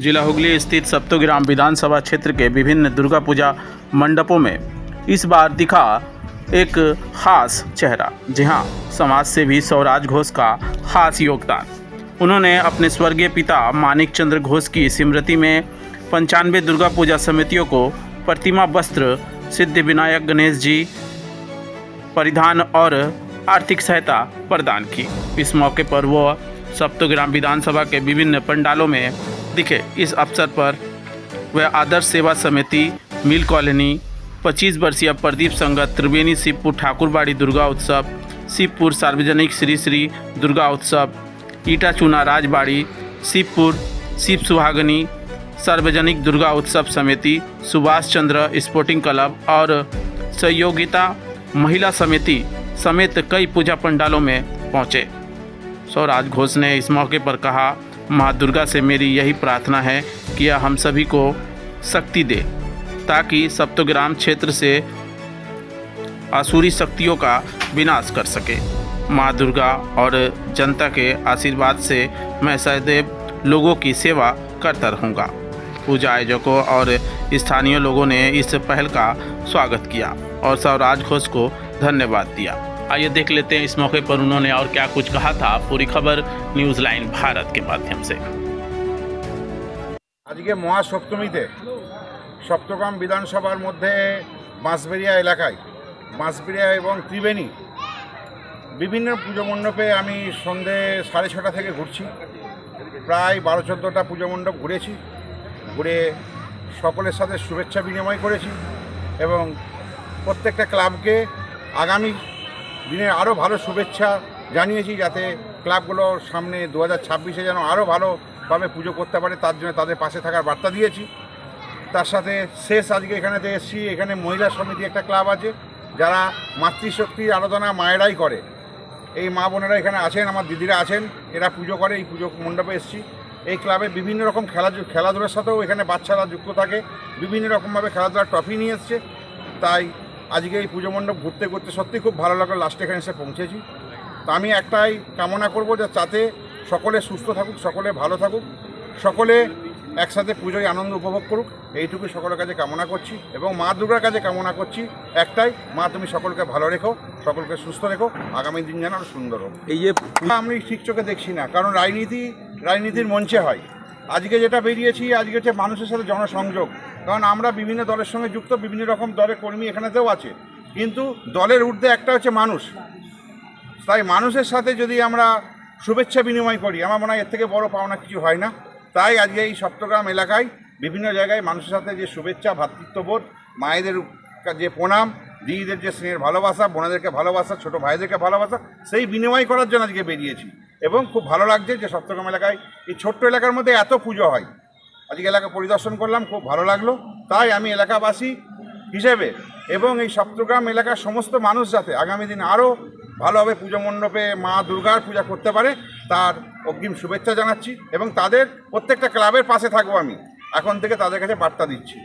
जिला हुगली स्थित सप्तग्राम विधानसभा क्षेत्र के विभिन्न दुर्गा पूजा मंडपों में इस बार दिखा एक खास चेहरा। जी हाँ, समाज सेवी स्वराज घोष का खास योगदान। उन्होंने अपने स्वर्गीय पिता मानिक चंद्र घोष की स्मृति में 95 दुर्गा पूजा समितियों को प्रतिमा, वस्त्र, सिद्धि विनायक गणेश जी परिधान और आर्थिक सहायता प्रदान की। इस मौके पर वो सप्तग्राम विधानसभा के विभिन्न पंडालों में दिखे। इस अवसर पर वह आदर्श सेवा समिति, मिल कॉलोनी, 25 वर्षीय प्रदीप संगत, त्रिवेणी शिवपुर ठाकुरबाड़ी दुर्गा उत्सव, शिवपुर सार्वजनिक श्री श्री दुर्गा उत्सव, ईटा चूना राजबाड़ी, शिवपुर शिव सुहागनी सार्वजनिक दुर्गा उत्सव समिति, सुभाष चंद्र स्पोर्टिंग क्लब और सहयोगिता महिला समिति समेत कई पूजा पंडालों में पहुंचे। स्वराज घोष ने इस मौके पर कहा, माँ दुर्गा से मेरी यही प्रार्थना है कि यह हम सभी को शक्ति दे ताकि सप्तग्राम क्षेत्र से आसुरी शक्तियों का विनाश कर सके। माँ दुर्गा और जनता के आशीर्वाद से मैं सदैव लोगों की सेवा करता रहूँगा। पूजा आयोजकों और स्थानीय लोगों ने इस पहल का स्वागत किया और स्वराज घोष को धन्यवाद दिया। आइए देख लेते हैं इस मौके पर उन्होंने और क्या कुछ कहा था। पूरी खबर न्यूज़ लाइन भारत के माध्यम से। आज के महासप्तमीते सप्तग्राम विधानसभार मध्य बाँशबेड़िया एलाकाय बाँशबेड़िया एवं त्रिवेणी विभिन्न पुजो मंडपे आमी सन्धे 6:30 থেকে ঘুরছি। প্রায় 12-14টা পুজো মণ্ডপ ঘুরেছি। ঘুরে সকলের সাথে শুভেচ্ছা বিনিময় করেছি এবং প্রত্যেকটা ক্লাবকে আগামী দিনে আরও ভালো শুভেচ্ছা জানিয়েছি, যাতে ক্লাবগুলো সামনে 2026-এ যেন আরও ভালোভাবে পুজো করতে পারে, তার জন্য তাদের পাশে থাকার বার্তা দিয়েছি। তার সাথে শেষ আজকে এখানেতে এসেছি। এখানে মহিলা সমিতি একটা ক্লাব আছে যারা মাতৃশক্তির আরাধনা মায়েরাই করে। এই মা বোনেরা এখানে আছেন, আমার দিদিরা আছেন, এরা পুজো করে। এই পুজো মণ্ডপে এসেছি। এই ক্লাবে বিভিন্ন রকম খেলাধুলার সাথেও এখানে বাচ্চারা যুক্ত থাকে। বিভিন্ন রকমভাবে খেলাধুলার ট্রফি নিয়ে এসছে। তাই আজকে এই পুজো মণ্ডপ ঘুরতে ঘুরতে সত্যি খুব ভালো লাগলো। লাস্টে এখানে এসে পৌঁছেছি। তো আমি একটাই কামনা করব যে যাতে সকলে সুস্থ থাকুক, সকলে ভালো থাকুক, সকলে একসাথে পুজোয় আনন্দ উপভোগ করুক, এইটুকুই সকলের কাছে কামনা করছি। এবং মা দুর্গার কাছে কামনা করছি একটাই, মা তুমি সকলকে ভালো রেখো, সকলকে সুস্থ রেখো, আগামী দিন যেন আরও সুন্দর হোক। এই যে আমি ঠিক চোখে দেখছি না, কারণ রাজনীতির মঞ্চে হয়। আজকে যেটা বেরিয়েছি, আজকে হচ্ছে মানুষের সাথে জনসংযোগ। কারণ আমরা বিভিন্ন দলের সঙ্গে যুক্ত, বিভিন্ন রকম দলের কর্মী এখানেতেও আছে, কিন্তু দলের ঊর্ধ্বে একটা হচ্ছে মানুষ। তাই মানুষের সাথে যদি আমরা শুভেচ্ছা বিনিময় করি, আমার মনে হয় এর থেকে বড় পাওনা কিছু হয় না। তাই আজকে এই সপ্তগ্রাম এলাকায় বিভিন্ন জায়গায় মানুষের সাথে যে শুভেচ্ছা, ভ্রাতৃত্ববোধ, মায়েদের যে প্রণাম, দিদিদের যে স্নেহের ভালোবাসা, বোনেদেরকে ভালোবাসা, ছোটো ভাইদেরকে ভালোবাসা, সেই বিনিময় করার জন্য আজকে বেরিয়েছি। এবং খুব ভালো লাগছে যে সপ্তগ্রাম এলাকায় এই ছোট্ট এলাকার মধ্যে এত পুজো হয়। আজকে এলাকা পরিদর্শন করলাম, খুব ভালো লাগলো। তাই আমি এলাকাবাসী হিসেবে এবং এই সপ্তগ্রাম এলাকার সমস্ত মানুষ যাতে আগামী দিন আরও ভালোভাবে পুজো মণ্ডপে মা দুর্গার পূজা করতে পারে, তার অগ্রিম শুভেচ্ছা জানাচ্ছি এবং তাদের প্রত্যেকটা ক্লাবের পাশে থাকবো। আমি এখন থেকে তাদের কাছে বার্তা দিচ্ছি।